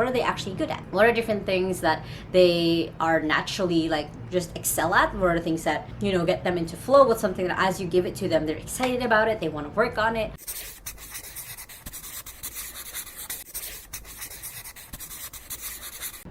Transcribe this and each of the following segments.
What are they actually good at? What are different things that they are naturally just excel at? What are the things that, get them into flow with something that as you give it to them, they're excited about it, they want to work on it.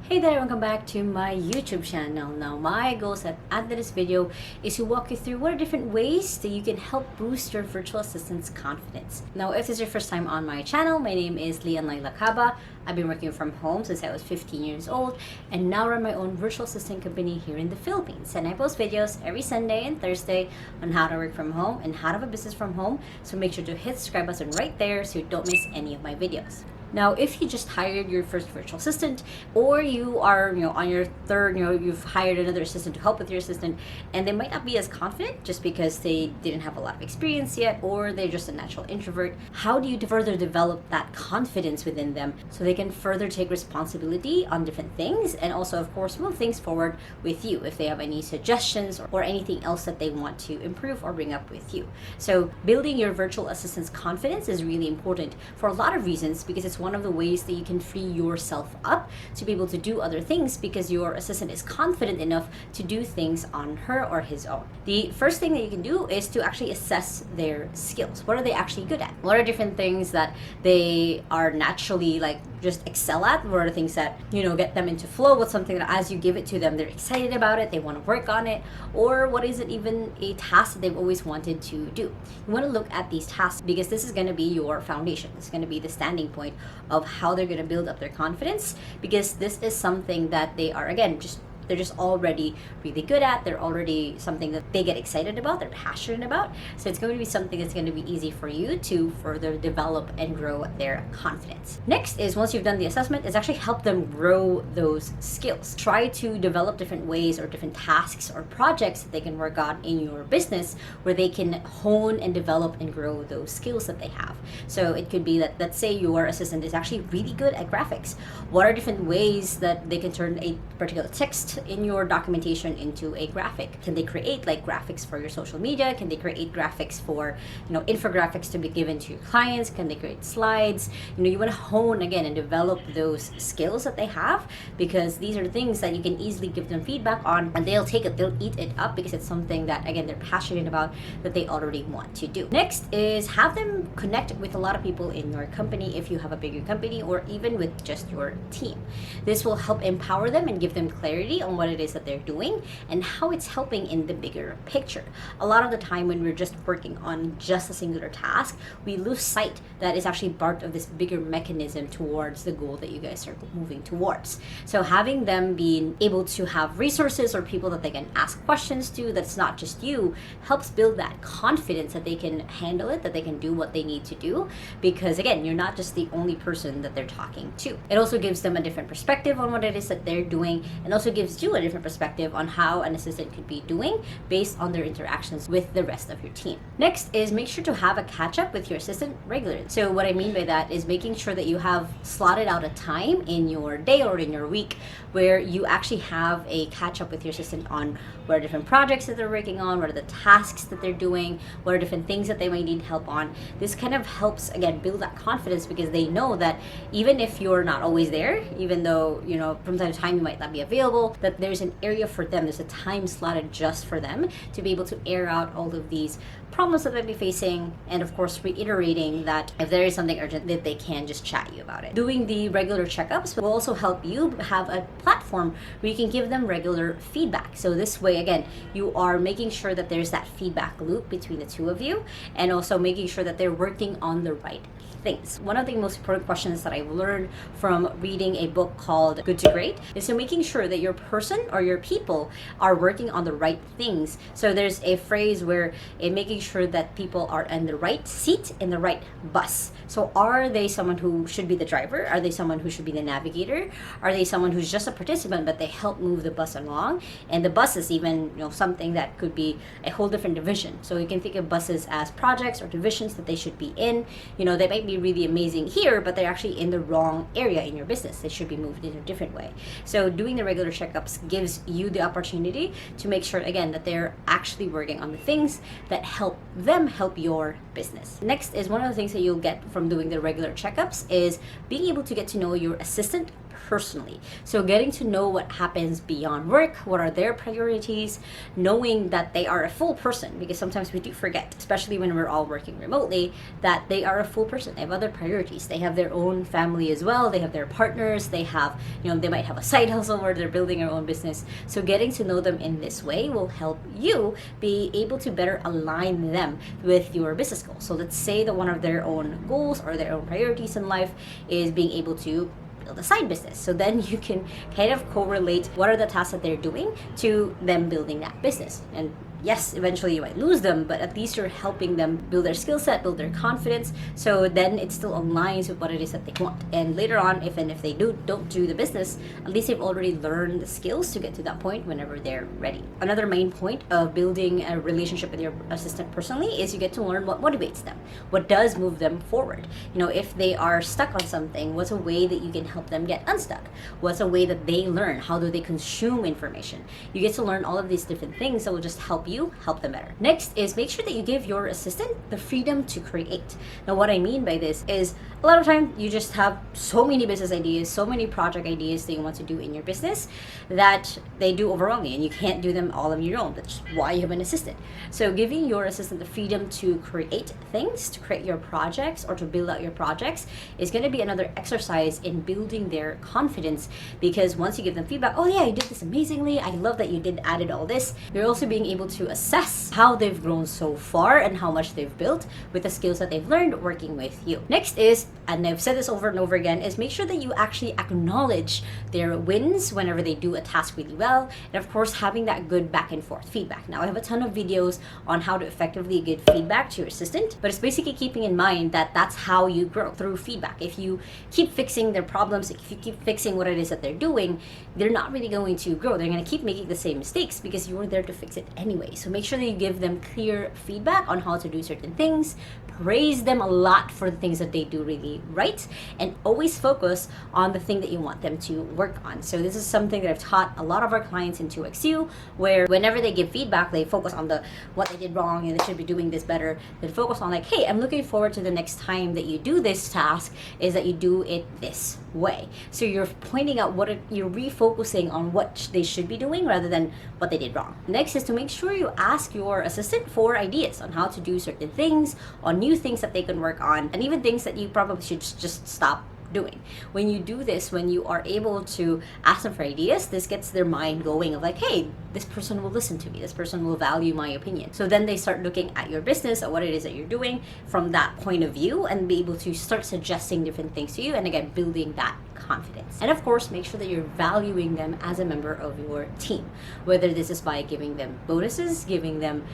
Hey there, welcome back to my YouTube channel. Now, my goal at this video is to walk you through what are different ways that you can help boost your virtual assistant's confidence. Now, if this is your first time on my channel, my name is Lacaba. I've been working from home since I was 15 years old and now run my own virtual assistant company here in the Philippines. And I post videos every Sunday and Thursday on how to work from home and how to have a business from home. So make sure to hit the subscribe button right there so you don't miss any of my videos. Now, if you just hired your first virtual assistant, or you are, on your third, you've hired another assistant to help with your assistant, and they might not be as confident just because they didn't have a lot of experience yet, or they're just a natural introvert, how do you further develop that confidence within them so they can further take responsibility on different things and also, of course, move things forward with you if they have any suggestions or anything else that they want to improve or bring up with you? So building your virtual assistant's confidence is really important for a lot of reasons, because it's one of the ways that you can free yourself up to be able to do other things because your assistant is confident enough to do things on her or his own. The first thing that you can do is to actually assess their skills. What are they actually good at? What are different things that they are naturally just excel at? What are the things that, get them into flow with something that as you give it to them, they're excited about it, they want to work on it? Or what is it even a task that they've always wanted to do? You want to look at these tasks because this is going to be your foundation. It's going to be the standing point of how they're going to build up their confidence, because this is something that they are, again, they're just already really good at. They're already something that they get excited about, they're passionate about. So it's going to be something that's going to be easy for you to further develop and grow their confidence. Next is, once you've done the assessment, is actually help them grow those skills. Try to develop different ways or different tasks or projects that they can work on in your business where they can hone and develop and grow those skills that they have. So it could be that, let's say your assistant is actually really good at graphics. What are different ways that they can turn a particular text in your documentation into a graphic? Can they create graphics for your social media? Can they create graphics for, infographics to be given to your clients? Can they create slides? You want to hone again and develop those skills that they have, because these are things that you can easily give them feedback on and they'll take it, they'll eat it up, because it's something that, again, they're passionate about, that they already want to do. Next is have them connect with a lot of people in your company if you have a bigger company, or even with just your team. This will help empower them and give them clarity on what it is that they're doing and how it's helping in the bigger picture. A lot of the time when we're just working on just a singular task, we lose sight that is actually part of this bigger mechanism towards the goal that you guys are moving towards. So having them being able to have resources or people that they can ask questions to, that's not just you, helps build that confidence that they can handle it, that they can do what they need to do, because again, you're not just the only person that they're talking to. It also gives them a different perspective on what it is that they're doing, and also gives you a different perspective on how an assistant could be doing based on their interactions with the rest of your team. Next is make sure to have a catch up with your assistant regularly. So what I mean by that is making sure that you have slotted out a time in your day or in your week where you actually have a catch up with your assistant on what are different projects that they're working on, what are the tasks that they're doing, what are different things that they might need help on. This kind of helps, again, build that confidence, because they know that even if you're not always there, even though, from time to time you might not be available, that there's an area for them, there's a time slotted just for them to be able to air out all of these problems that they'll be facing, and of course reiterating that if there is something urgent, that they can just chat you about it. Doing the regular checkups will also help you have a platform where you can give them regular feedback. So this way, again, you are making sure that there's that feedback loop between the two of you, and also making sure that they're working on the right things. One of the most important questions that I've learned from reading a book called Good to Great is to making sure that your person or your people are working on the right things. So there's a phrase where in making sure that people are in the right seat in the right bus. So are they someone who should be the driver? Are they someone who should be the navigator? Are they someone who's just a participant but they help move the bus along? And the bus is even something that could be a whole different division. So you can think of buses as projects or divisions that they should be in. They might be really amazing here, but they're actually in the wrong area in your business. They should be moved in a different way. So doing the regular checkups gives you the opportunity to make sure, again, that they're actually working on the things that help them help your business. Next is one of the things that you'll get from doing the regular checkups is being able to get to know your assistant personally. So getting to know what happens beyond work, what are their priorities, knowing that they are a full person, because sometimes we do forget, especially when we're all working remotely, that they are a full person. They have other priorities. They have their own family as well. They have their partners. They have, they might have a side hustle where they're building their own business. So getting to know them in this way will help you be able to better align them with your business goals. So let's say that one of their own goals or their own priorities in life is being able to build a side business. So then you can kind of correlate what are the tasks that they're doing to them building that business. And yes, eventually you might lose them, but at least you're helping them build their skill set, build their confidence. So then it still aligns with what it is that they want. And later on, if they don't do the business, at least they've already learned the skills to get to that point whenever they're ready. Another main point of building a relationship with your assistant personally is you get to learn what motivates them, what does move them forward. If they are stuck on something, what's a way that you can help them get unstuck? What's a way that they learn? How do they consume information? You get to learn all of these different things that will just help you help them better. Next is make sure that you give your assistant the freedom to create. Now, what I mean by this is a lot of time you just have so many business ideas, so many project ideas that you want to do in your business that they do overwhelm you and you can't do them all on your own. That's why you have an assistant. So giving your assistant the freedom to create things, to create your projects or to build out your projects is going to be another exercise in building their confidence, because once you give them feedback, oh yeah, you did this amazingly, I love that you added all this, you're also being able to assess how they've grown so far and how much they've built with the skills that they've learned working with you. Next is, and I've said this over and over again, is make sure that you actually acknowledge their wins whenever they do a task really well, and of course having that good back and forth feedback. Now I have a ton of videos on how to effectively give feedback to your assistant, but it's basically keeping in mind that that's how you grow, through feedback. If you keep fixing their problems, if you keep fixing what it is that they're doing, they're not really going to grow. They're going to keep making the same mistakes because you were there to fix it anyway. So make sure that you give them clear feedback on how to do certain things, praise them a lot for the things that they do really right, and always focus on the thing that you want them to work on. So this is something that I've taught a lot of our clients in 2XU, where whenever they give feedback, they focus on what they did wrong and they should be doing this better. They focus on like, hey, I'm looking forward to the next time that you do this task is that you do it this way. So you're pointing out you're refocusing on what they should be doing rather than what they did wrong. Next is to make sure you ask your assistant for ideas on how to do certain things, on new things that they can work on, and even things that you probably should just stop doing. When you do this, when you are able to ask them for ideas, this gets their mind going of like, hey, this person will listen to me, this person will value my opinion. So then they start looking at your business, at what it is that you're doing from that point of view, and be able to start suggesting different things to you, and again, building that confidence. And of course, make sure that you're valuing them as a member of your team, whether this is by giving them bonuses, giving them,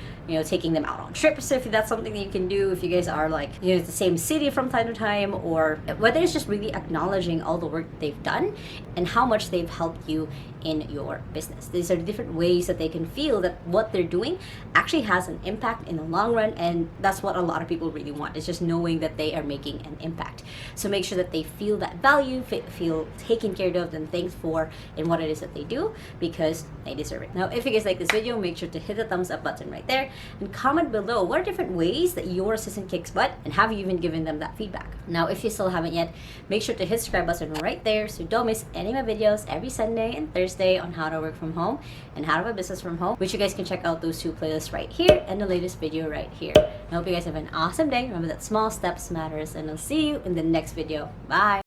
taking them out on trips if that's something that you can do, if you guys are like, the same city from time to time, or whether it's just really acknowledging all the work that they've done and how much they've helped you in your business. These are different ways that they can feel that what they're doing actually has an impact in the long run, and that's what a lot of people really want, is just knowing that they are making an impact. So make sure that they feel that value, feel taken care of and thanked for in what it is that they do, because they deserve it. Now, if you guys like this video, make sure to hit the thumbs up button right there and comment below what are different ways that your assistant kicks butt, and have you even given them that feedback. Now, if you still haven't yet, make sure to hit the subscribe button right there so you don't miss any of my videos every Sunday and Thursday on how to work from home and how to have a business from home, which you guys can check out those two playlists right here and the latest video right here. I hope you guys have an awesome day. Remember that small steps matters, and I'll see you in the next video. Bye!